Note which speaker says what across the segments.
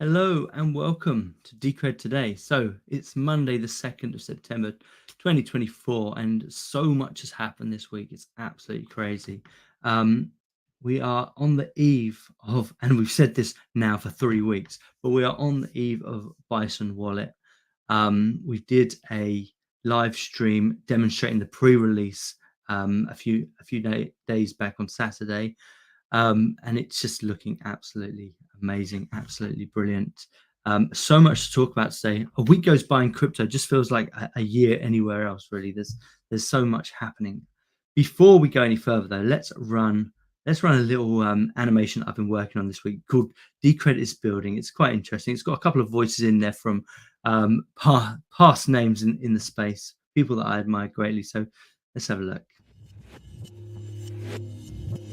Speaker 1: Hello and welcome to Decred today. So it's Monday, the 2nd of September, 2024, and so much has happened this week. It's absolutely crazy. Um, we are on the eve of, and we've said this now for 3 weeks, but we are on the eve of Bison Wallet. We did a live stream demonstrating the pre-release a few days back on Saturday, and it's just looking absolutely amazing, absolutely brilliant. So much to talk about today. A week goes by in crypto, just feels like a year anywhere else. Really, there's so much happening. Before we go any further, though, let's run a little animation I've been working on this week called Decredit is Building. It's quite interesting. It's got a couple of voices in there from past names in the space, people that I admire greatly. So let's have a look.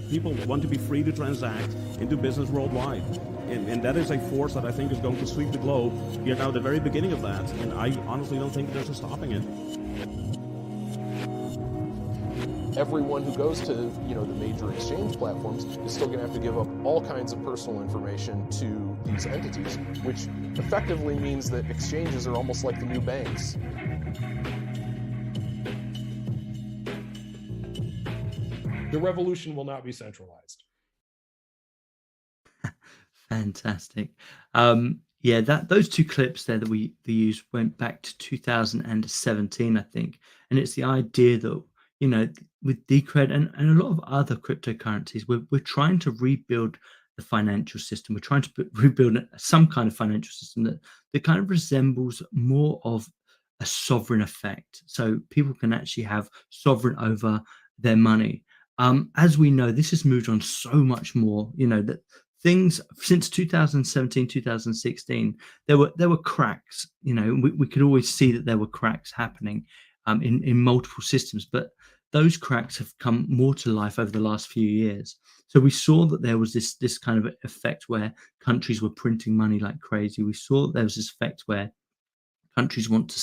Speaker 2: People want to be free to transact and do business worldwide. And that is a force that I think is going to sweep the globe. We are now at the very beginning of that, and I honestly don't think there's a stopping it.
Speaker 3: Everyone who goes to the major exchange platforms is still going to have to give up all kinds of personal information to these entities, which effectively means that exchanges are almost like the new banks.
Speaker 4: The revolution will not be centralized.
Speaker 1: Fantastic. Yeah, those two clips there that we used went back to 2017, I think, and it's the idea that with Decred and a lot of other cryptocurrencies, we're trying to rebuild the financial system. We're trying to rebuild some kind of financial system that kind of resembles more of a sovereign effect, so people can actually have sovereign over their money. As we know, this has moved on so much more. That things since 2017, 2016, there were cracks. We could always see that there were cracks happening in multiple systems, but those cracks have come more to life over the last few years. So we saw that there was this kind of effect where countries were printing money like crazy. We saw that there was this effect where countries want to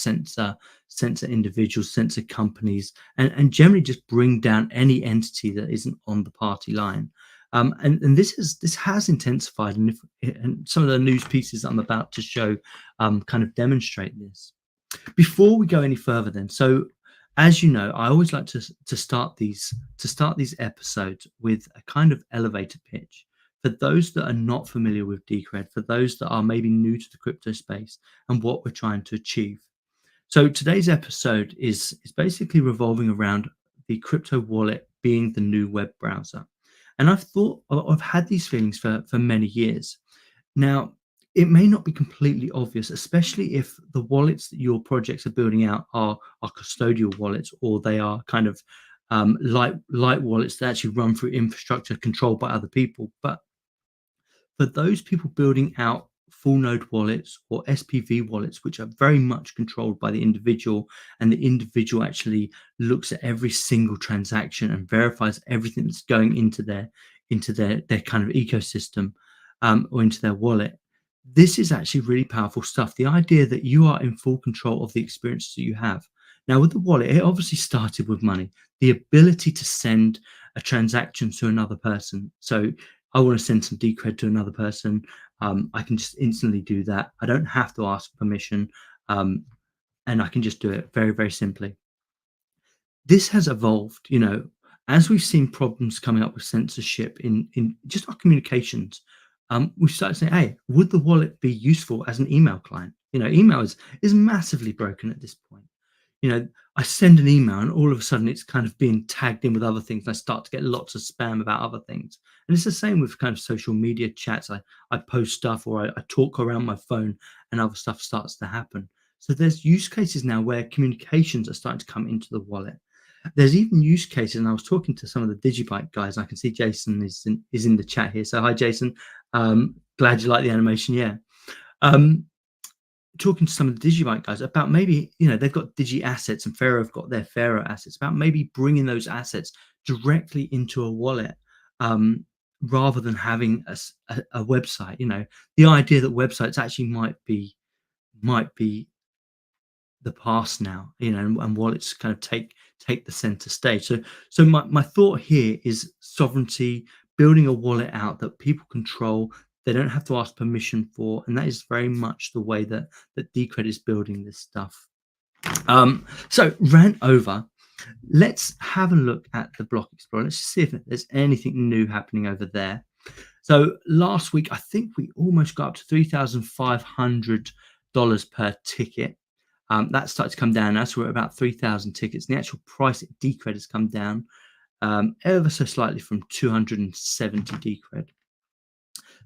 Speaker 1: censor individuals, censor companies, and generally just bring down any entity that isn't on the party line. And this has intensified, and some of the news pieces I'm about to show kind of demonstrate this. Before we go any further, then, so as you know, I always like to start these episodes with a kind of elevator pitch. For those that are not familiar with Decred, for those that are maybe new to the crypto space and what we're trying to achieve. So today's episode is basically revolving around the crypto wallet being the new web browser. And I've had these feelings for many years. Now, it may not be completely obvious, especially if the wallets that your projects are building out are custodial wallets, or they are kind of light wallets that actually run through infrastructure controlled by other people. But for those people building out full node wallets or SPV wallets, which are very much controlled by the individual, and the individual actually looks at every single transaction and verifies everything that's going into their kind of ecosystem, or into their wallet. This is actually really powerful stuff. The idea that you are in full control of the experiences that you have. Now, with the wallet, it obviously started with money, the ability to send a transaction to another person. So I want to send some Decred to another person. I can just instantly do that. I don't have to ask permission, and I can just do it very, very simply. This has evolved, as we've seen problems coming up with censorship in just our communications. We started saying, hey, would the wallet be useful as an email client? Email is massively broken at this point. I send an email and all of a sudden it's kind of being tagged in with other things. I start to get lots of spam about other things. And it's the same with kind of social media chats. I post stuff, or I talk around my phone, and other stuff starts to happen. So there's use cases now where communications are starting to come into the wallet. There's even use cases, and I was talking to some of the Digibyte guys. I can see Jason is in the chat here. So hi, Jason. Glad you like the animation. Yeah. Talking to some of the Digibyte guys about maybe, they've got Digi assets and Pharaoh have got their Pharaoh assets, about maybe bringing those assets directly into a wallet, rather than having a website. The idea that websites actually might be the past now, and wallets kind of take the center stage. So my thought here is sovereignty, building a wallet out that people control, They don't have to ask permission for, and that is very much the way that Decred is building this stuff. So rant over. Let's have a look at the Block Explorer. Let's see if there's anything new happening over there. So last week, I think we almost got up to $3,500 per ticket. That started to come down now, so we're at about 3,000 tickets. And the actual price at Decred has come down ever so slightly from 270 Decred.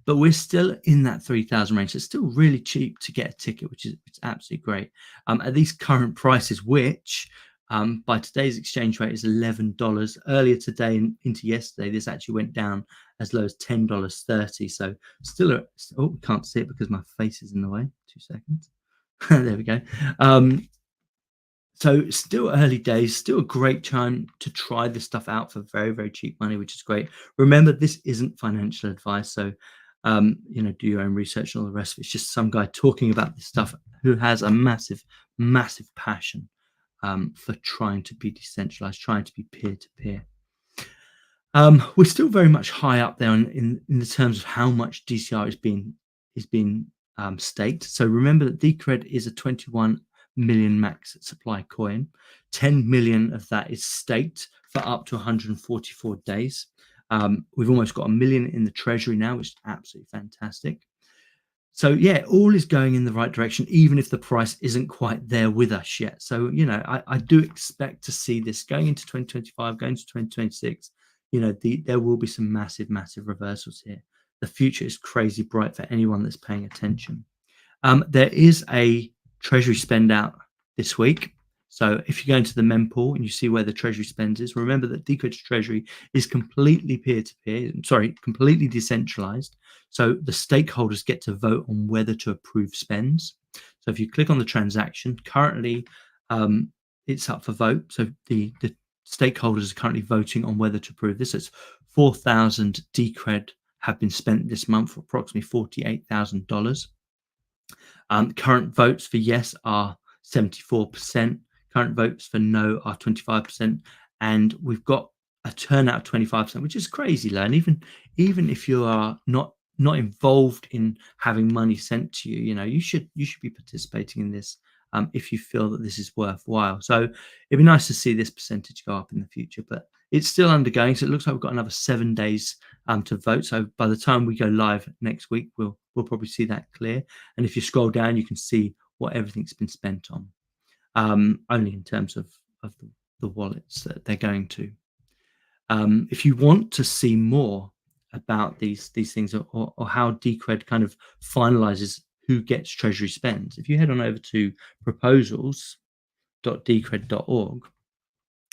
Speaker 1: But we're still in that 3,000 range. So it's still really cheap to get a ticket, which is absolutely great. At these current prices, which by today's exchange rate is $11. Earlier today and into yesterday, this actually went down as low as $10.30. So still, oh, can't see it because my face is in the way. 2 seconds. There we go. So still early days, still a great time to try this stuff out for very, very cheap money, which is great. Remember, this isn't financial advice. So, you know, do your own research and all the rest of it. It's just some guy talking about this stuff who has a massive, massive passion for trying to be decentralized, trying to be peer-to-peer. We're still very much high up there in the terms of how much DCR is being staked. So remember that Decred is a 21 million max supply coin. 10 million of that is staked for up to 144 days. We've almost got 1 million in the treasury now, which is absolutely fantastic. So yeah, all is going in the right direction, even if the price isn't quite there with us yet. So, you know, I do expect to see this going into 2025, going to 2026. You know, there will be some massive, massive reversals here. The future is crazy bright for anyone that's paying attention. There is a treasury spend out this week. So if you go into the mempool and you see where the treasury spend is, remember that Decred's treasury is completely peer-to-peer, completely decentralized. So the stakeholders get to vote on whether to approve spends. So if you click on the transaction, currently it's up for vote. So the stakeholders are currently voting on whether to approve this. It's 4,000 Decred have been spent this month for approximately $48,000. Current votes for yes are 74%. Current votes for no are 25%. And we've got a turnout of 25%, which is crazy low. And even if you are not involved in having money sent to you, you know, you should be participating in this if you feel that this is worthwhile. So it'd be nice to see this percentage go up in the future, but it's still undergoing. So it looks like we've got another 7 days to vote. So by the time we go live next week, we'll probably see that clear. And if you scroll down, you can see what everything's been spent on, only in terms of the wallets that they're going to. If you want to see more about these things or how Decred kind of finalizes who gets treasury spends, if you head on over to proposals.decred.org,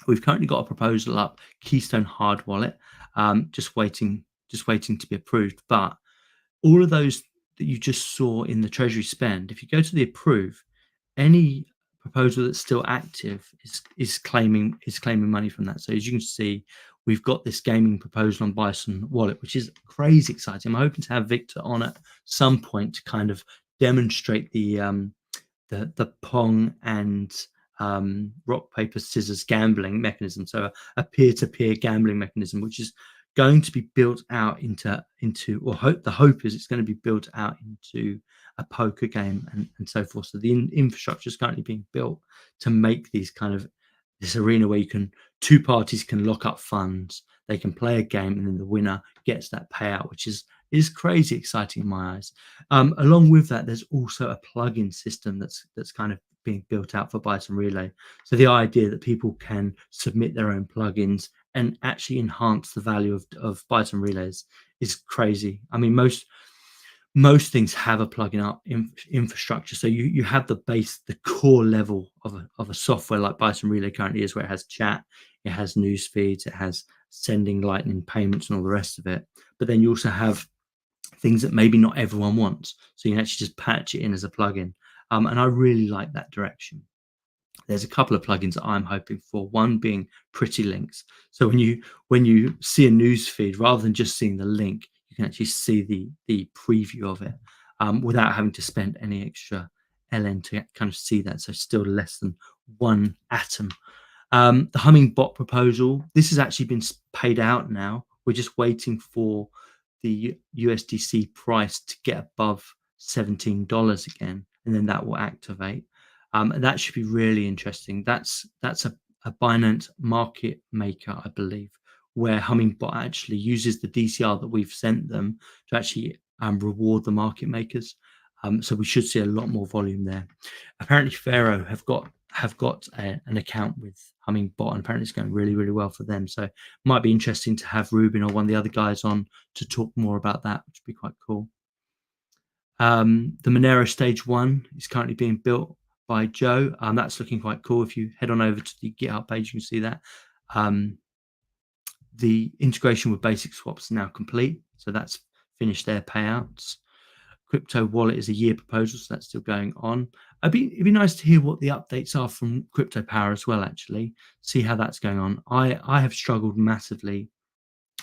Speaker 1: we've currently got a proposal up, Keystone Hard Wallet, just waiting to be approved. But all of those that you just saw in the treasury spend, if you go to the approve, any proposal that's still active is claiming money from that. So as you can see, we've got this gaming proposal on Bison Wallet, which is crazy exciting. I'm hoping to have Victor on at some point to kind of demonstrate the Pong and rock paper scissors gambling mechanism. So a peer-to-peer gambling mechanism, which is going to be built out into the hope is it's going to be built out into a poker game and so forth. So the infrastructure is currently being built to make these kind of this arena where two parties can lock up funds, they can play a game, and then the winner gets that payout, which is crazy exciting in my eyes. Along with that, there's also a plug-in system that's kind of being built out for Bison Relay. So the idea that people can submit their own plugins and actually enhance the value of Bison Relays is crazy. I mean, most things have a plugin up infrastructure. So you have the base, the core level of a software like Bison Relay currently is, where it has chat, it has news feeds, it has sending lightning payments and all the rest of it. But then you also have things that maybe not everyone wants. So you can actually just patch it in as a plugin. And I really like that direction. There's a couple of plugins that I'm hoping for, one being Pretty Links. So when you see a news feed, rather than just seeing the link, you can actually see the preview of it without having to spend any extra LN to kind of see that. So still less than 1 atom. The Humming Bot proposal, this has actually been paid out now. We're just waiting for the USDC price to get above $17 again, and then that will activate. And that should be really interesting. That's a Binance market maker, I believe, where Hummingbot actually uses the DCR that we've sent them to actually reward the market makers. So we should see a lot more volume there. Apparently, Pharaoh have got an account with Hummingbot, and apparently it's going really, really well for them. So it might be interesting to have Ruben or one of the other guys on to talk more about that, which would be quite cool. The Monero Stage 1 is currently being built by Joe. That's looking quite cool. If you head on over to the GitHub page, you can see that. The integration with Basic Swaps is now complete, so that's finished their payouts. Crypto Wallet is a year proposal, so that's still going on. It'd be nice to hear what the updates are from Crypto Power as well, actually, see how that's going on. I have struggled massively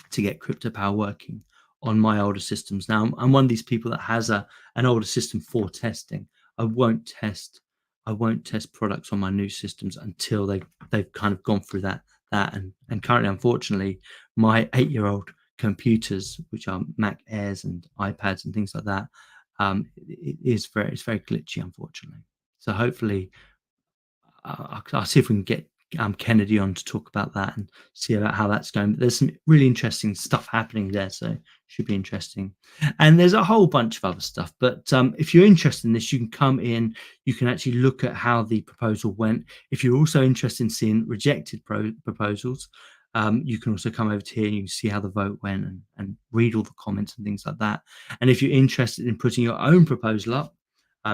Speaker 1: to get Crypto Power working on my older systems. Now, I'm one of these people that has an older system for testing. I won't test products on my new systems until they've kind of gone through that. And currently, unfortunately, my 8-year-old computers, which are Mac Airs and iPads and things like that, it's very glitchy, unfortunately. So hopefully, I'll see if we can get Kennedy on to talk about that and see about how that's going. But there's some really interesting stuff happening there, so should be interesting. And there's a whole bunch of other stuff. But if you're interested in this, you can come in. You can actually look at how the proposal went. If you're also interested in seeing rejected proposals, you can also come over to here and you can see how the vote went and read all the comments and things like that. And if you're interested in putting your own proposal up,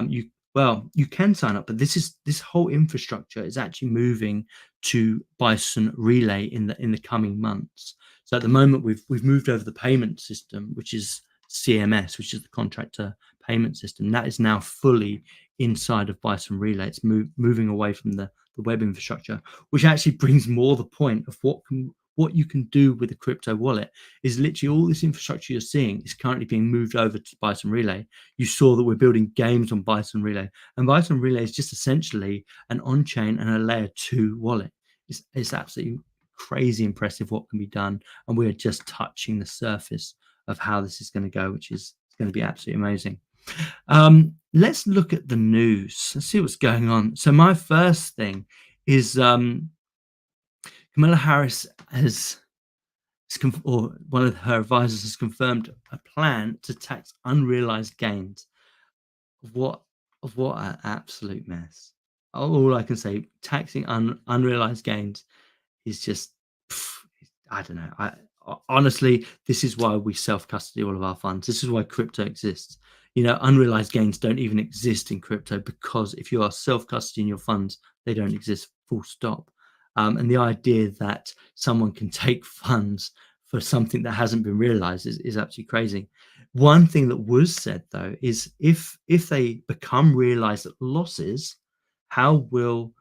Speaker 1: you can sign up, but this whole infrastructure is actually moving to Bison Relay in the coming months. So at the moment, we've moved over the payment system, which is CMS, which is the contractor payment system. That is now fully inside of Bison Relay. It's moving away from the web infrastructure, which actually brings more the point of what you can do with a crypto wallet. Is literally all this infrastructure you're seeing is currently being moved over to Bison Relay. You saw that we're building games on Bison Relay, and Bison Relay is just essentially an on-chain and a layer 2 wallet. It's absolutely crazy impressive what can be done, and we're just touching the surface of how this is going to go, which is going to be absolutely amazing. Let's look at the news. Let's see what's going on. So my first thing is Kamala Harris or one of her advisors has confirmed a plan to tax unrealized gains. What an absolute mess. All I can say, taxing unrealized gains is just, I don't know. Honestly, this is why we self-custody all of our funds. This is why crypto exists. Unrealized gains don't even exist in crypto, because if you are self-custodying your funds, they don't exist, full stop. And the idea that someone can take funds for something that hasn't been realized is absolutely crazy. One thing that was said, though, is if they become realized losses, how will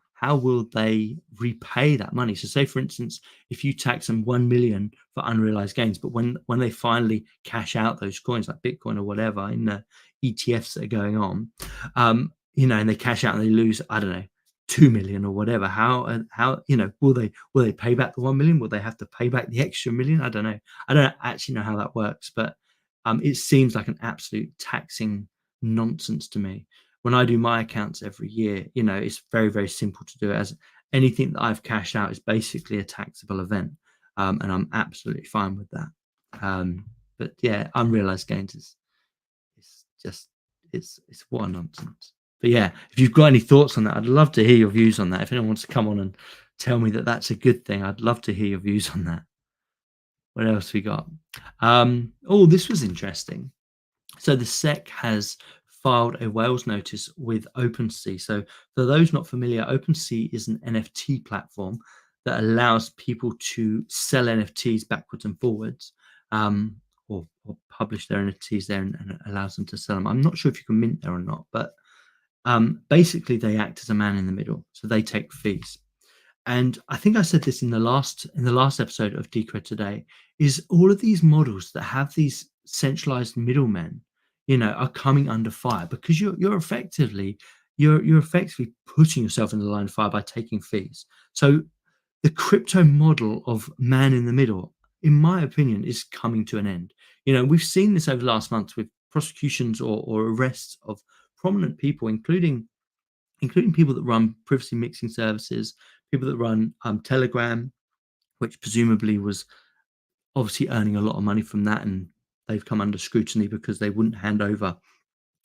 Speaker 1: they repay that money? So say, for instance, if you tax them 1 million for unrealized gains, but when they finally cash out those coins like Bitcoin or whatever in the ETFs that are going on, and they cash out and they lose, I don't know, 2 million or whatever, how will they pay back the 1 million? Will they have to pay back the extra million? I don't know. I don't actually know how that works, but it seems like an absolute taxing nonsense to me. When I do my accounts every year, it's very, very simple to do it, as anything that I've cashed out is basically a taxable event. And I'm absolutely fine with that. But yeah, unrealized gains it's what a nonsense. But yeah, if you've got any thoughts on that, I'd love to hear your views on that. If anyone wants to come on and tell me that that's a good thing, I'd love to hear your views on that. What else we got? This was interesting. So the SEC has filed a Wales notice with OpenSea. So for those not familiar, OpenSea is an NFT platform that allows people to sell NFTs backwards and forwards, or publish their NFTs there and allows them to sell them. I'm not sure if you can mint there or not, but basically they act as a man in the middle. So they take fees. And I think I said this in the last episode of Decred Today, is all of these models that have these centralized middlemen, are coming under fire, because you're effectively putting yourself in the line of fire by taking fees. So the crypto model of man in the middle, in my opinion, is coming to an end. You know, we've seen this over the last month with prosecutions or arrests of prominent people, including people that run privacy mixing services, people that run Telegram, which presumably was obviously earning a lot of money from that, and they've come under scrutiny because they wouldn't hand over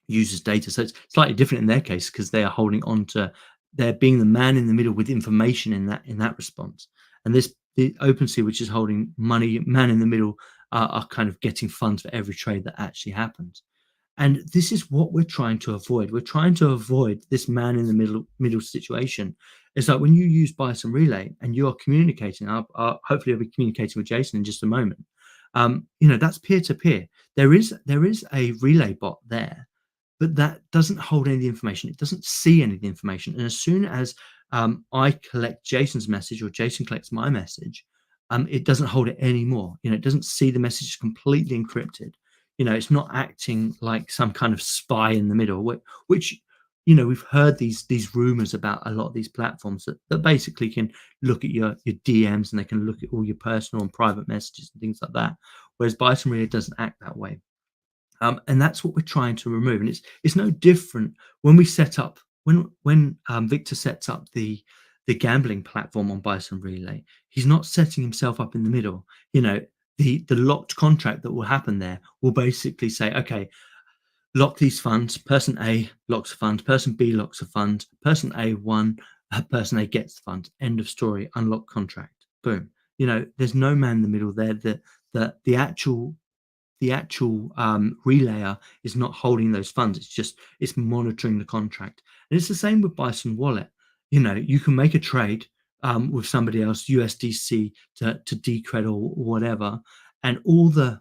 Speaker 1: users' data. So it's slightly different in their case because they are holding on to, they're being the man in the middle with information in that response. And this, the OpenSea, which is holding money, man in the middle, are kind of getting funds for every trade that actually happens. And this is what we're trying to avoid. We're trying to avoid this man in the middle situation. It's like when you use Bison Relay and you are communicating, hopefully I'll be communicating with Jason in just a moment. You know, that's peer to peer. There is a relay bot there, but that doesn't hold any of the information. It doesn't see any of the information. And as soon as I collect Jason's message or Jason collects my message, it doesn't hold it anymore. You know, it doesn't see the message. It's completely encrypted. You know, it's not acting like some kind of spy in the middle, which you know, we've heard these rumors about a lot of these platforms that basically can look at your DMs and they can look at all your personal and private messages and things like that. Whereas Bison really doesn't act that way. And that's what we're trying to remove. And it's no different when we set up, when Victor sets up the gambling platform on Bison Relay, he's not setting himself up in the middle. You know, the locked contract that will happen there will basically say, okay, lock these funds. Person A locks a fund. Person B locks a fund. Person A won. Person A gets the fund. End of story. Unlock contract. Boom. You know, there's no man in the middle there. The actual relayer is not holding those funds. It's monitoring the contract. And it's the same with Bison Wallet. You know, you can make a trade with somebody else, USDC to Decred or whatever, and all the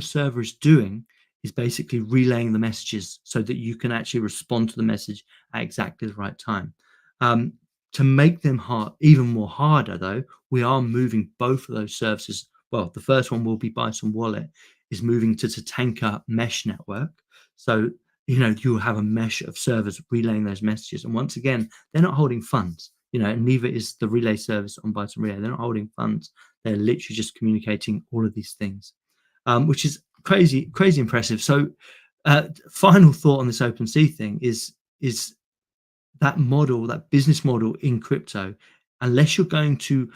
Speaker 1: server is doing is basically relaying the messages so that you can actually respond to the message at exactly the right time. To make them even more harder, though, we are moving both of those services. Well, the first one will be Bison Wallet is moving to Tatanka mesh network. So, you know, you'll have a mesh of servers relaying those messages. And once again, they're not holding funds, you know, and neither is the relay service on Bison Relay. They're not holding funds. They're literally just communicating all of these things, which is crazy impressive. So final thought on this OpenSea thing is that model, that business model in crypto, unless you're going to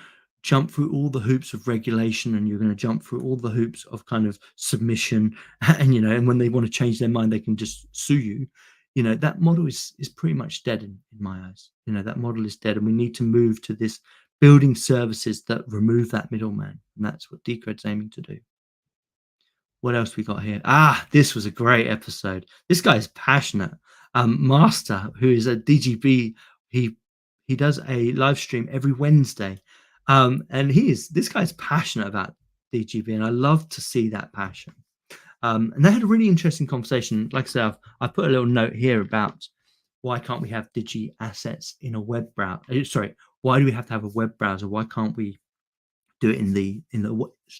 Speaker 1: jump through all the hoops of regulation and you're going to jump through all the hoops of kind of submission and, you know, and when they want to change their mind, they can just sue you. You know, that model is pretty much dead in my eyes. You know, that model is dead, and we need to move to this building services that remove that middleman. And that's what Decred's aiming to do. What else we got here? This was a great episode. This guy is passionate. Master, who is a DGB, he does a live stream every Wednesday. And this guy's passionate about DGB, and I love to see that passion. And they had a really interesting conversation. Like I said, I put a little note here about why can't we have Digi assets in a web browser? Sorry, why do we have to have a web browser? Why can't we do it in the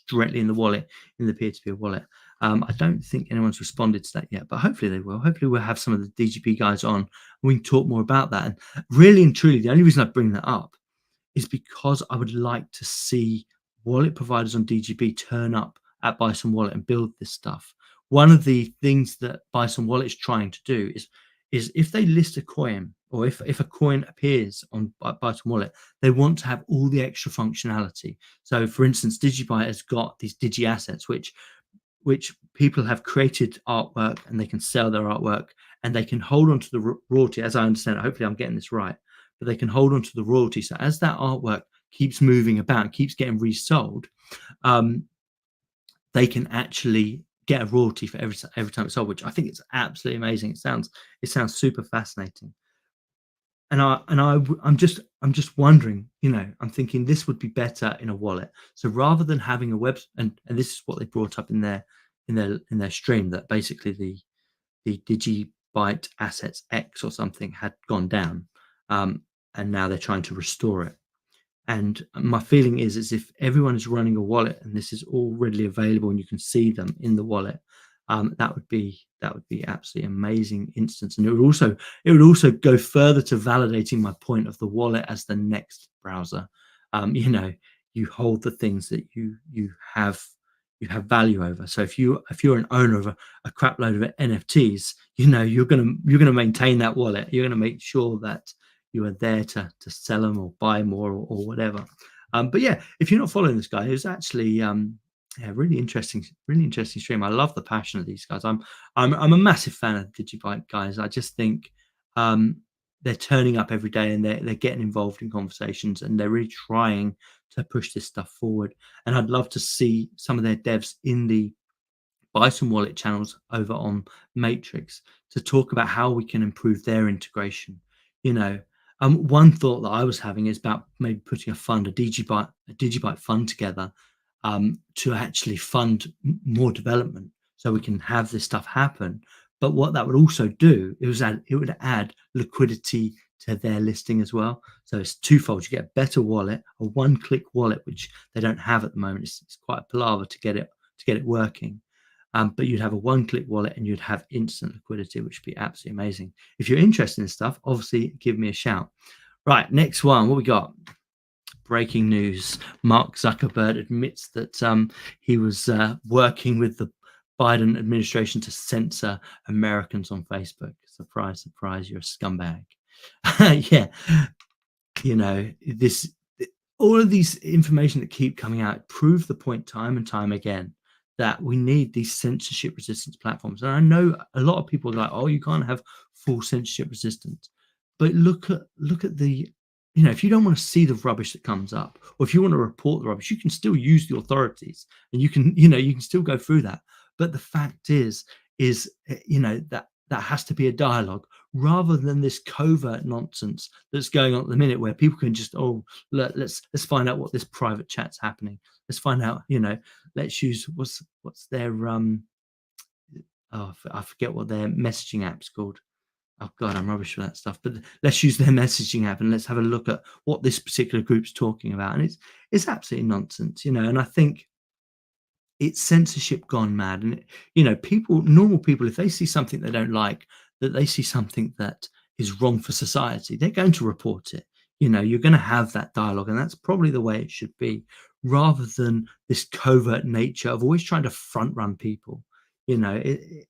Speaker 1: directly in the wallet, in the peer-to-peer wallet? I don't think anyone's responded to that yet, but hopefully they will. Hopefully we'll have some of the DGB guys on and we can talk more about that. And really and truly, the only reason I bring that up is because I would like to see wallet providers on DGB turn up at Bison Wallet and build this stuff. One of the things that Bison Wallet is trying to do is if they list a coin, or if a coin appears on Bison Wallet, they want to have all the extra functionality. So, for instance, DigiByte has got these Digi assets, which people have created artwork and they can sell their artwork and they can hold on to the royalty, as I understand it. Hopefully I'm getting this right, but they can hold on to the royalty. So as that artwork keeps moving about, keeps getting resold, they can actually get a royalty for every time it's sold, which I think is absolutely amazing. It sounds super fascinating. And I'm just wondering, you know, I'm thinking this would be better in a wallet. So rather than having a web, and this is what they brought up in their stream, that basically the DigiByte assets X or something had gone down, and now they're trying to restore it. And my feeling is if everyone is running a wallet and this is all readily available and you can see them in the wallet, that would be absolutely amazing instance. And it would also go further to validating my point of the wallet as the next browser. You know, you hold the things that you have you have value over. So if you're an owner of a crap load of NFTs, you're gonna maintain that wallet. You're gonna make sure that you are there to sell them or buy more or whatever. But yeah, if you're not following this guy, who's actually yeah, really interesting stream. I love the passion of these guys. I'm a massive fan of Digibyte guys. I just think they're turning up every day and they're getting involved in conversations and they're really trying to push this stuff forward. And I'd love to see some of their devs in the Bison Wallet channels over on Matrix to talk about how we can improve their integration. You know, one thought that I was having is about maybe putting a Digibyte fund together to actually fund more development, so we can have this stuff happen. But what that would also do, it would add liquidity to their listing as well. So it's twofold. You get a better wallet, a one-click wallet, which they don't have at the moment. It's quite a palaver to get it working. But you'd have a one-click wallet and you'd have instant liquidity, which would be absolutely amazing. If you're interested in this stuff, obviously give me a shout. Right, next one. What we got? Breaking news. Mark Zuckerberg admits that he was working with the Biden administration to censor Americans on Facebook. Surprise, surprise, you're a scumbag. Yeah, all of these information that keep coming out prove the point time and time again that we need these censorship resistance platforms. And I know a lot of people are like, oh, you can't have full censorship resistance. But look at the, if you don't want to see the rubbish that comes up, or if you want to report the rubbish, you can still use the authorities and you can still go through that. But the fact is that has to be a dialogue rather than this covert nonsense that's going on at the minute where people can just, let's find out what this private chat's happening. Let's find out, let's use what's their I forget what their messaging app's called. Oh God, I'm rubbish for that stuff. But let's use their messaging app and let's have a look at what this particular group's talking about. And it's absolutely nonsense, and I think it's censorship gone mad. And normal people, if they see something they don't like, that they see something that is wrong for society, they're going to report it. You're going to have that dialogue, and that's probably the way it should be, rather than this covert nature of always trying to front run people. It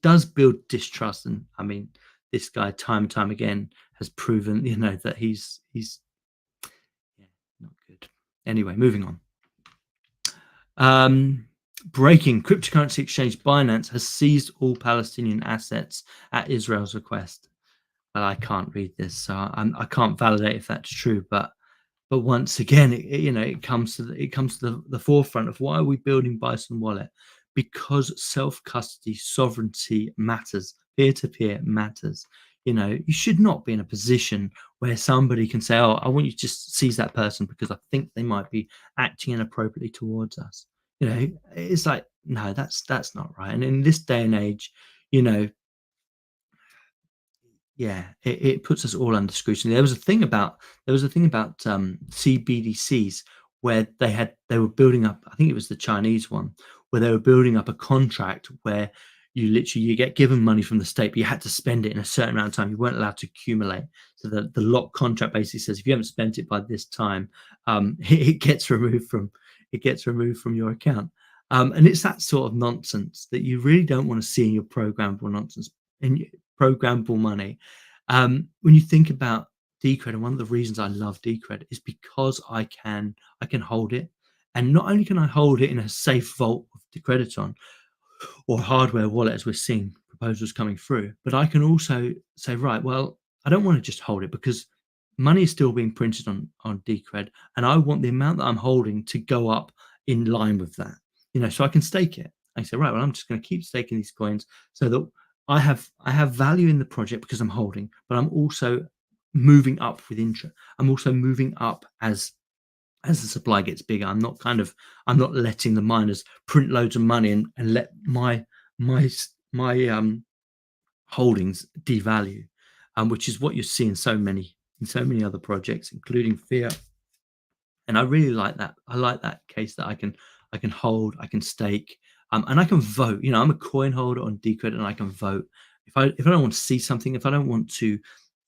Speaker 1: does build distrust, and I mean, this guy time and time again has proven, that he's not good. Anyway, moving on. Breaking: cryptocurrency exchange Binance has seized all Palestinian assets at Israel's request. Well, I can't read this, so I can't validate if that's true. But once again, it comes to the forefront of why are we building Bison Wallet? Because self-custody sovereignty matters. Peer-to-peer matters. You should not be in a position where somebody can say, oh, I want you to just seize that person because I think they might be acting inappropriately towards us. It's like, no, that's not right. And in this day and age, yeah, it puts us all under scrutiny. There was a thing about CBDCs where they were building up, I think it was the Chinese one, where they were building up a contract where you get given money from the state, but you had to spend it in a certain amount of time. You weren't allowed to accumulate. So the lock contract basically says if you haven't spent it by this time, it gets removed from your account. And it's that sort of nonsense that you really don't want to see in your programmable nonsense, in your programmable money. When you think about Decred, and one of the reasons I love Decred is because I can hold it, and not only can I hold it in a safe vault of Decrediton or hardware wallet, as we're seeing proposals coming through, but I can also say, right, well, I don't want to just hold it because money is still being printed on Decred, and I want the amount that I'm holding to go up in line with that. So I can stake it. I say, right, well, I'm just going to keep staking these coins so that I have value in the project because I'm holding, but I'm also moving up with interest. I'm also moving up as the supply gets bigger. I'm not letting the miners print loads of money and let my holdings devalue, which is what you see in so many other projects, including Fiat. And I really like that. I like that case that I can hold, I can stake, and I can vote. I'm a coin holder on Decred, and I can vote if I don't want to see something, if I don't want to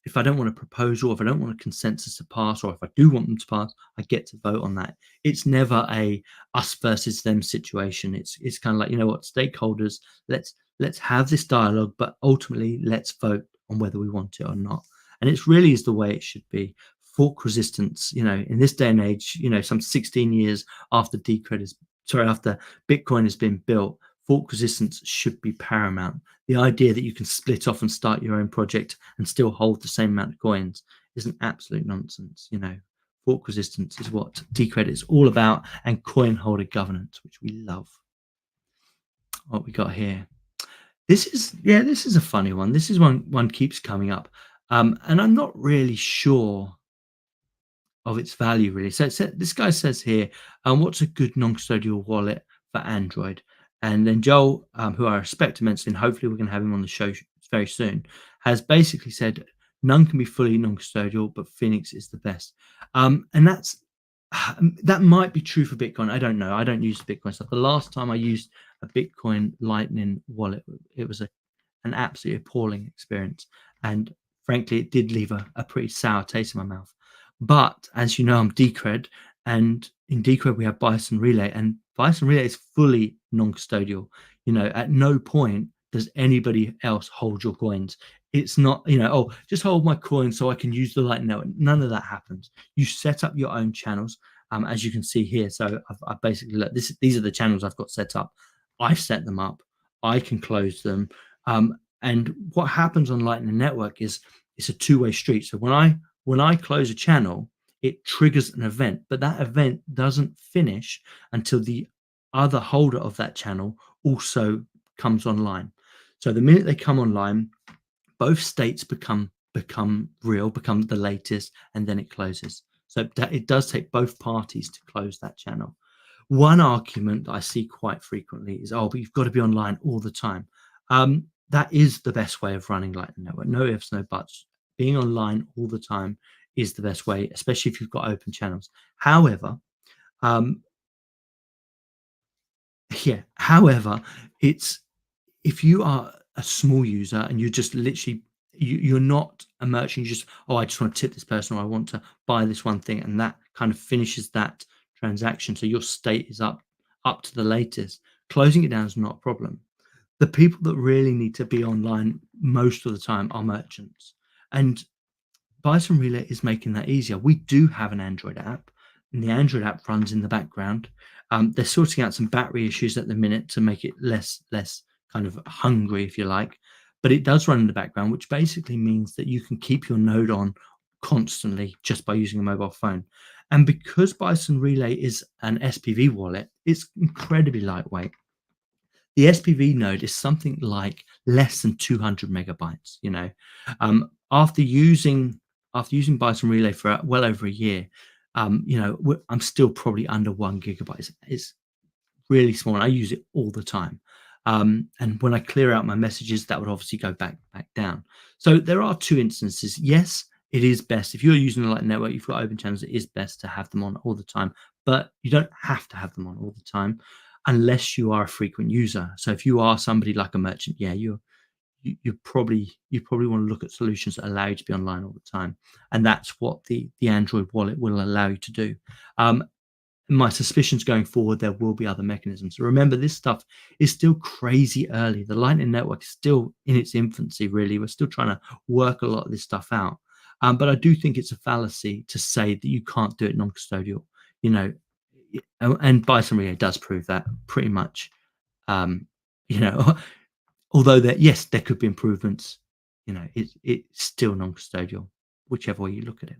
Speaker 1: if I don't want a proposal, if I don't want a consensus to pass, or if I do want them to pass, I get to vote on that. It's never a us versus them situation. It's kind of like, you know what, stakeholders, let's have this dialogue, but ultimately let's vote on whether we want it or not. And it's really is the way it should be. Fork resistance, you know, in this day and age, you know, some 16 years after after Bitcoin has been built, fork resistance should be paramount. The idea that you can split off and start your own project and still hold the same amount of coins is an absolute nonsense. You know, fork resistance is what Decredit is all about, and coin holder governance, which we love. What we got here. This is a funny one. This is one keeps coming up. And I'm not really sure of its value, really. So this guy says here, what's a good non-custodial wallet for Android? And then Joel, who I respect immensely, and hopefully we're going to have him on the show very soon, has basically said none can be fully non-custodial, but Phoenix is the best. And that might be true for Bitcoin. I don't know. I don't use Bitcoin stuff. The last time I used a Bitcoin Lightning wallet, it was an absolutely appalling experience. And frankly, it did leave a pretty sour taste in my mouth. But as you know, I'm Decred, and in Decred we have Bison Relay, and Bison Relay is fully non-custodial. You know, at no point does anybody else hold your coins. It's not, you know, oh, just hold my coin so I can use the Lightning Network. None of that happens. You set up your own channels, as you can see here. So I've basically look, these are the channels I've got set up. I've set them up. I can close them. And what happens on Lightning Network is it's a two-way street. So when I close a channel, it triggers an event, but that event doesn't finish until the other holder of that channel also comes online. So the minute they come online, both states become real, become the latest, and then it closes. So it does take both parties to close that channel. One argument that I see quite frequently is, oh, but you've got to be online all the time. That is the best way of running Lightning Network. No ifs, no buts. Being online all the time is the best way, especially if you've got open channels. However, it's if you are a small user and you just literally you're not a merchant, you just, oh, I just want to tip this person, or I want to buy this one thing, and that kind of finishes that transaction. So your state is up to the latest. Closing it down is not a problem. The people that really need to be online most of the time are merchants. And Bison Relay is making that easier. We do have an Android app, and the Android app runs in the background. They're sorting out some battery issues at the minute to make it less kind of hungry, if you like. But it does run in the background, which basically means that you can keep your node on constantly just by using a mobile phone. And because Bison Relay is an SPV wallet, it's incredibly lightweight. The SPV node is something like less than 200 megabytes. You know, after using Bison Relay for well over a year, you know, I'm still probably under 1 gigabyte. It's really small, and I use it all the time. And when I clear out my messages, that would obviously go back down. So there are two instances. Yes, it is best if you're using a Lightning Network, you've got open channels, it is best to have them on all the time, but you don't have to have them on all the time unless you are a frequent user. So if you are somebody like a merchant, yeah, you probably want to look at solutions that allow you to be online all the time, and that's what the Android wallet will allow you to do. My suspicions going forward, there will be other mechanisms. Remember, this stuff is still crazy early. The Lightning Network is still in its infancy, really. We're still trying to work a lot of this stuff out. But I do think it's a fallacy to say that you can't do it non-custodial. You know, and Bison Relay does prove that pretty much. You know, although there could be improvements, you know, it's still non-custodial, whichever way you look at it.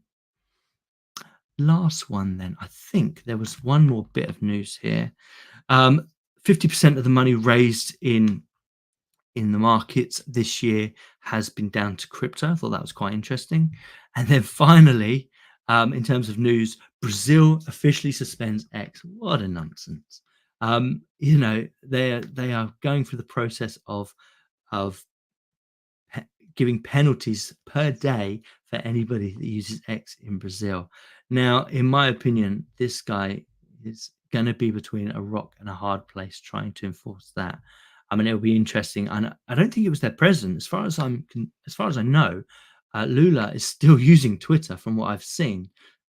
Speaker 1: Last one, then. I think there was one more bit of news here. 50% of the money raised in the markets this year has been down to crypto. I thought that was quite interesting. And then finally, in terms of news, Brazil officially suspends X. What a nonsense. You know, they are going through the process of giving penalties per day for anybody that uses X in Brazil. Now, in my opinion, this guy is going to be between a rock and a hard place trying to enforce that. I mean, it'll be interesting. And I don't think it was their president, as far as I know. Lula is still using Twitter from what I've seen.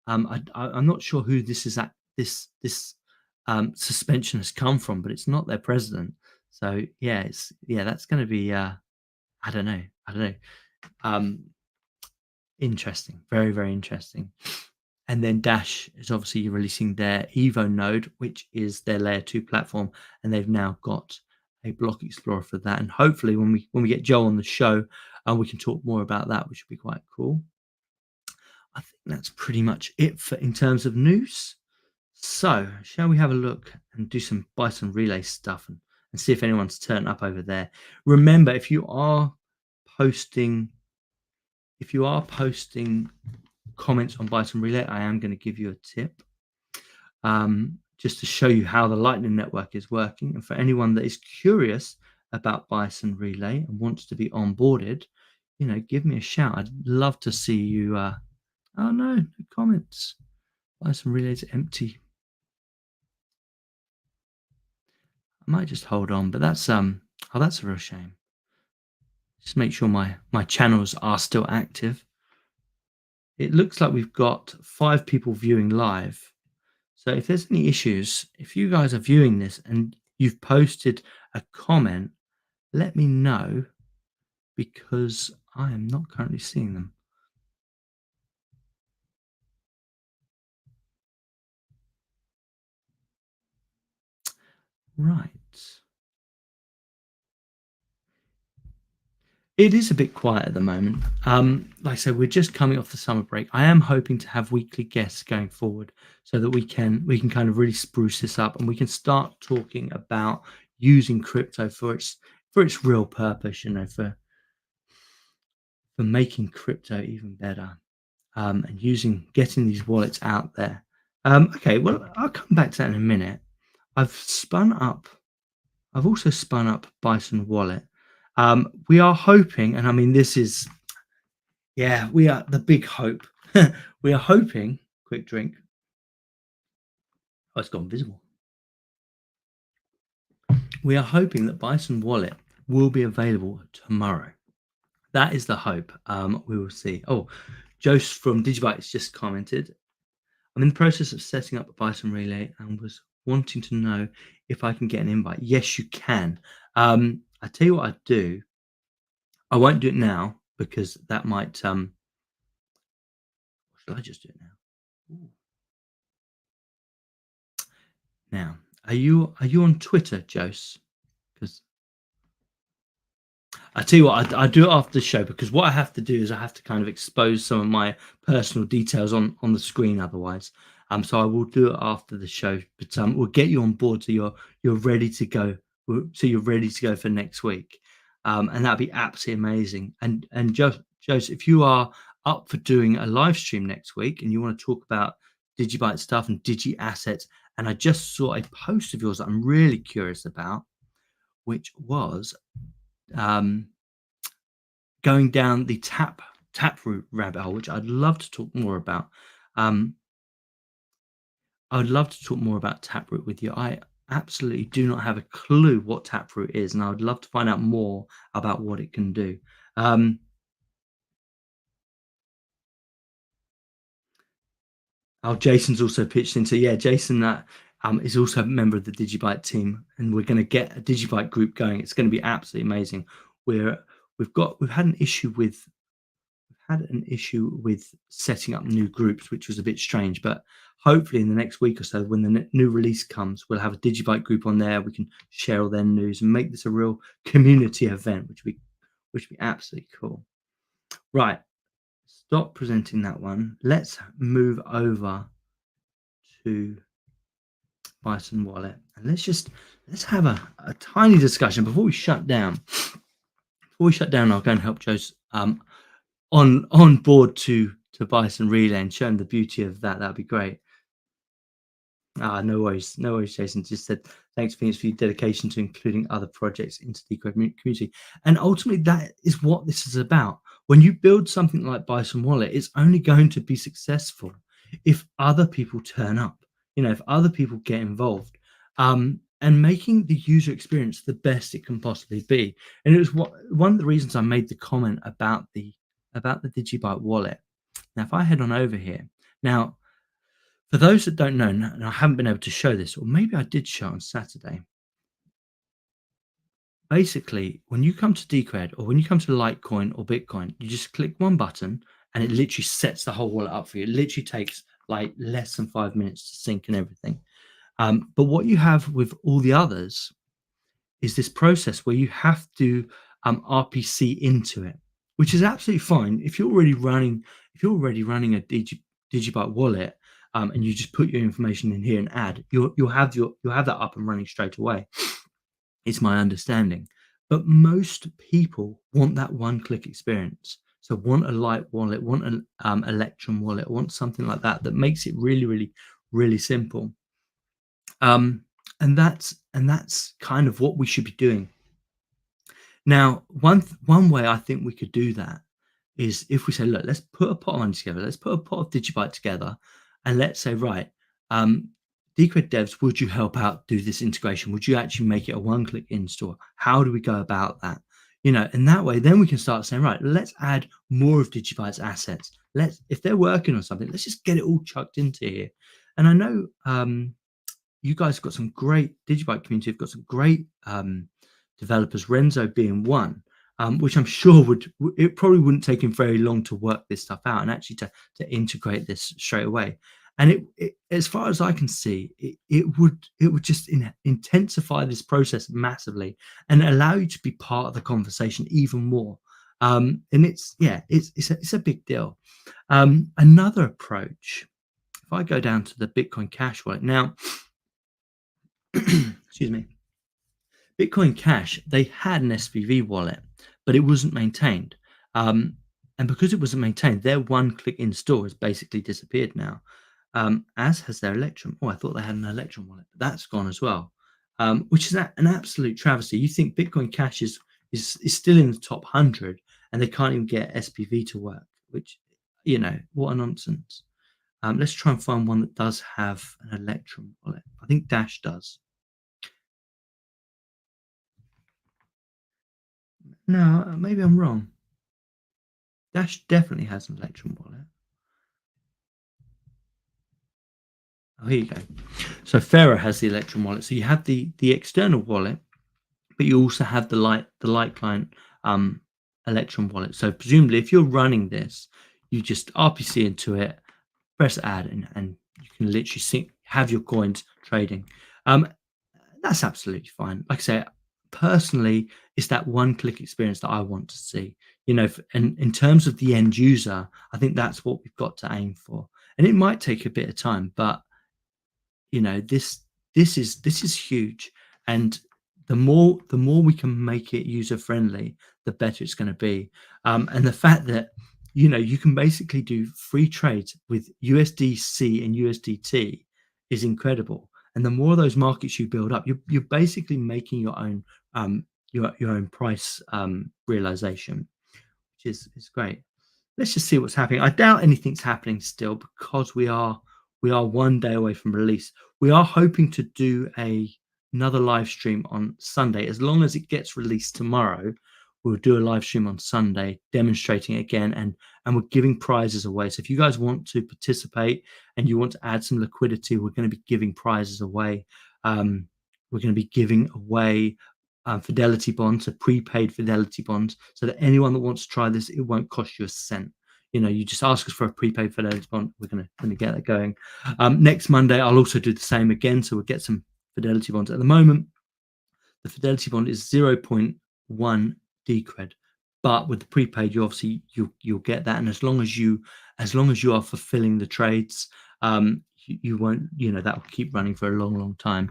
Speaker 1: I'm not sure who this is at this suspension has come from, but it's not their president. So yeah, that's going to be I don't know. Um, Interesting, very very interesting. And then Dash is obviously releasing their Evo node, which is their layer 2 platform, and they've now got a block explorer for that. And hopefully, when we get Joe on the show, we can talk more about that, which would be quite cool. I think that's pretty much it for in terms of news. So, shall we have a look and do some Bison Relay stuff and see if anyone's turned up over there? Remember, if you are posting comments on Bison Relay, I am going to give you a tip, just to show you how the Lightning Network is working. And for anyone that is curious about Bison Relay and wants to be onboarded, give me a shout. I'd love to see you. Oh no comments. Bison Relay's empty. I might just hold on, but that's a real shame. Just make sure my channels are still active. It looks like we've got 5 people viewing live. So if there's any issues, if you guys are viewing this and you've posted a comment, let me know, because I am not currently seeing them. Right. It is a bit quiet at the moment. Like I said, we're just coming off the summer break. I am hoping to have weekly guests going forward so that we can kind of really spruce this up and we can start talking about using crypto for its real purpose, for making crypto even better, and getting these wallets out there. Okay, well, I'll come back to that in a minute. I've also spun up Bison Wallet. We are hoping, and I mean, we are the big hope. We are hoping, quick drink. Oh, it's gone visible. We are hoping that Bison Wallet will be available tomorrow. That is the hope. We will see. Oh, Jose from Digibytes just commented, I'm in the process of setting up a Bison Relay and was wanting to know if I can get an invite. Yes, you can. I tell you what I'd do. I won't do it now because that might should I just do it now? Ooh. Now, are you on Twitter, Jose? Because I tell you what, I do it after the show, because what I have to do is I have to kind of expose some of my personal details on the screen otherwise. So I will do it after the show, but we'll get you on board so you're ready to go. So you're ready to go for next week. And that'd be absolutely amazing. And Jose, if you are up for doing a live stream next week and you want to talk about Digibyte stuff and Digi assets, and I just saw a post of yours that I'm really curious about, which was going down the taproot rabbit hole, which I'd love to talk more about. I would love to talk more about Taproot with you. I absolutely do not have a clue what Taproot is, and I would love to find out more about what it can do. Jason's also pitched into, Jason is also a member of the Digibyte team, and we're going to get a Digibyte group going. It's going to be absolutely amazing. We've had an issue with setting up new groups, which was a bit strange, but hopefully in the next week or so, when the new release comes, we'll have a Digibyte group on there. We can share all their news and make this a real community event, which would be absolutely cool. Right, stop presenting that one. Let's move over to Bison Wallet, and let's have a tiny discussion before we shut down. I'll go and help Jose on board to Bison Relay and show him the beauty of that. That'd be great. No worries, Jason. Just said thanks for your dedication to including other projects into the community. And ultimately, that is what this is about. When you build something like Bison Wallet, it's only going to be successful if other people turn up, if other people get involved, and making the user experience the best it can possibly be. And it was one of the reasons I made the comment about the about the Digibyte wallet. Now, if I head on over here, now for those that don't know, and I haven't been able to show this, or maybe I did show on Saturday. Basically, when you come to Decred or when you come to Litecoin or Bitcoin, you just click one button and it literally sets the whole wallet up for you. It literally takes like less than 5 minutes to sync and everything. But what you have with all the others is this process where you have to RPC into it, which is absolutely fine if you're already running a Digibyte wallet, and you just put your information in here and add, you'll have that up and running straight away. It's my understanding, but most people want that one-click experience. So want a Light wallet, want an Electrum wallet, want something like that that makes it really, really, really simple. And that's kind of what we should be doing. Now, one way I think we could do that is if we say, look, let's put a pot of money together, let's put a pot of Digibyte together, and let's say, right, Decred devs, would you help out do this integration? Would you actually make it a one-click install? How do we go about that? And that way, then we can start saying, right, let's add more of Digibyte's assets. If they're working on something, let's just get it all chucked into here. And I know you guys have got some great Digibyte community. Have got some great developers, Renzo being one, which I'm sure it probably wouldn't take him very long to work this stuff out and actually to integrate this straight away. And it as far as I can see, it would just intensify this process massively and allow you to be part of the conversation even more. And it's a big deal. Another approach, if I go down to the Bitcoin Cash wallet now, excuse me, Bitcoin Cash, they had an SPV wallet, but it wasn't maintained. And because it wasn't maintained, their one-click install has basically disappeared now. As has their Electrum. Oh, I thought they had an Electrum wallet, but that's gone as well, which is an absolute travesty. You think Bitcoin Cash is still in the top 100 and they can't even get SPV to work, which, what a nonsense. Let's try and find one that does have an Electrum wallet. I think Dash does. No, maybe I'm wrong. Dash definitely has an Electrum wallet. Oh, here you go. So Ferro has the Electrum wallet. So you have the external wallet, but you also have the light client Electrum wallet. So presumably, if you're running this, you just RPC into it, press add, and you can literally have your coins trading. That's absolutely fine. Like I say, personally, it's that one-click experience that I want to see. And in terms of the end user, I think that's what we've got to aim for. And it might take a bit of time, but this is huge, and the more we can make it user friendly, the better it's going to be. And the fact that you can basically do free trades with USDC and USDT is incredible. And the more of those markets you build up, you're basically making your own price realization, which is great. Let's just see what's happening. I doubt anything's happening still because we are 1 day away from release. We are hoping to do another live stream on Sunday. As long as it gets released tomorrow, we'll do a live stream on Sunday demonstrating it again, and we're giving prizes away. So if you guys want to participate and you want to add some liquidity, we're going to be giving prizes away. We're going to be giving away fidelity bonds, so prepaid fidelity bonds, so that anyone that wants to try this, it won't cost you a cent. You just ask us for a prepaid fidelity bond. We're going to get that going. Next Monday, I'll also do the same again. So we'll get some fidelity bonds. At the moment, the fidelity bond is 0.1 Decred, but with the prepaid, you'll get that. And as long as you are fulfilling the trades, you won't. That will keep running for a long, long time.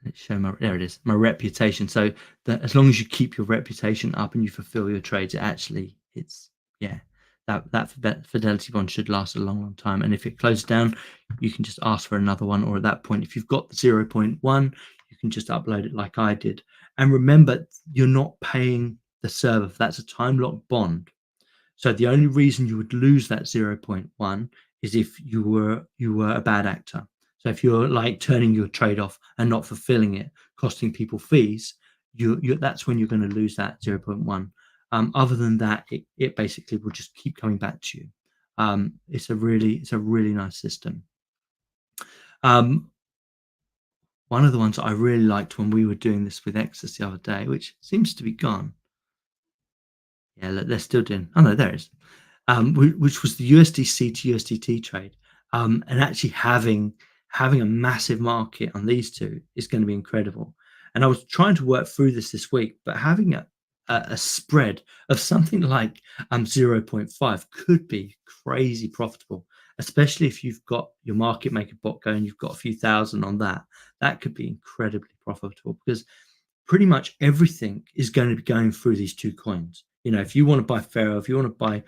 Speaker 1: Let's show there it is, my reputation. So that as long as you keep your reputation up and you fulfill your trades, that fidelity bond should last a long, long time. And if it closes down, you can just ask for another one, or at that point, if you've got the 0.1, you can just upload it like I did. And remember, you're not paying the server. That's a time locked bond. So the only reason you would lose that 0.1 is if you were a bad actor. So if you're like turning your trade off and not fulfilling it, costing people fees, that's when you're going to lose that 0.1. Other than that, it basically will just keep coming back to you. It's a really nice system. One of the ones that I really liked when we were doing this with Exodus the other day, which seems to be gone. Yeah, look, they're still doing. Oh no, there it is. Which was the USDC to USDT trade, and actually having a massive market on these two is going to be incredible. And I was trying to work through this week, but having a spread of something like 0.5 could be crazy profitable, especially if you've got your market maker bot going, you've got a few thousand on that. That could be incredibly profitable because pretty much everything is going to be going through these two coins. You know, if you want to buy Pharaoh, if you want to buy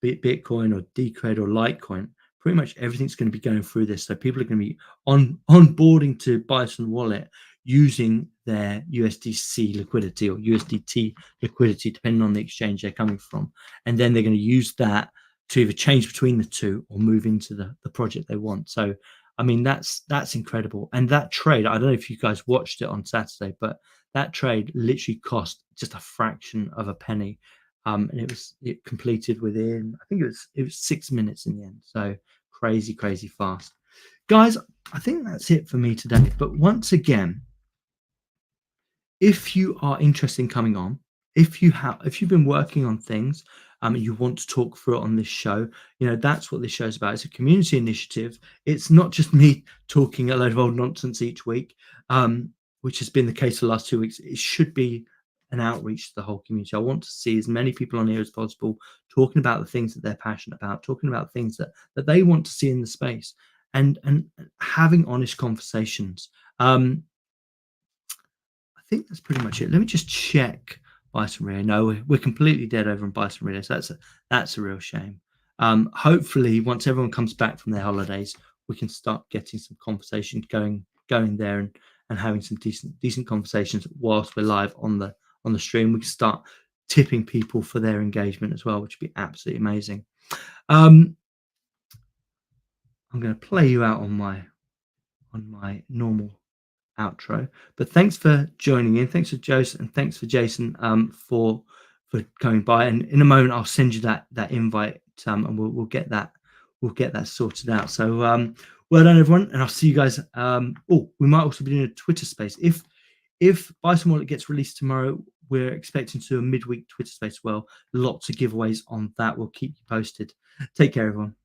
Speaker 1: Bitcoin or Decred or Litecoin, pretty much everything's going to be going through this. So people are going to be onboarding to Bison Wallet using their USDC liquidity or USDT liquidity, depending on the exchange they're coming from. And then they're going to use that to either change between the two or move into the project they want. So, I mean, that's incredible. And that trade, I don't know if you guys watched it on Saturday, but that trade literally cost just a fraction of a penny. And it completed within, I think it was 6 minutes in the end. So crazy fast. Guys, I think that's it for me today. But once again, if you are interested in coming on, if you've been working on things and you want to talk through it on this show, you know, that's what this show is about. It's a community initiative. It's not just me talking a load of old nonsense each week, which has been the case for the last 2 weeks. It should be an outreach to the whole community. I want to see as many people on here as possible talking about the things that they're passionate about, talking about things that they want to see in the space, and having honest conversations. I think that's pretty much it. Let me just check Bison Relay. No, we're completely dead over on Bison Relay, so that's a real shame. Hopefully, once everyone comes back from their holidays, we can start getting some conversation going there and having some decent conversations whilst we're live on the stream. We can start tipping people for their engagement as well, which would be absolutely amazing. I'm going to play you out on my normal outro, but thanks for joining in. Thanks for Joseph and thanks for Jason for coming by. And in a moment, I'll send you that invite, and we'll get that sorted out. So well done, everyone, and I'll see you guys. We might also be doing a Twitter space if Bison Wallet gets released tomorrow. We're expecting to do a midweek Twitter space as well. Lots of giveaways on that. We'll keep you posted. Take care, everyone.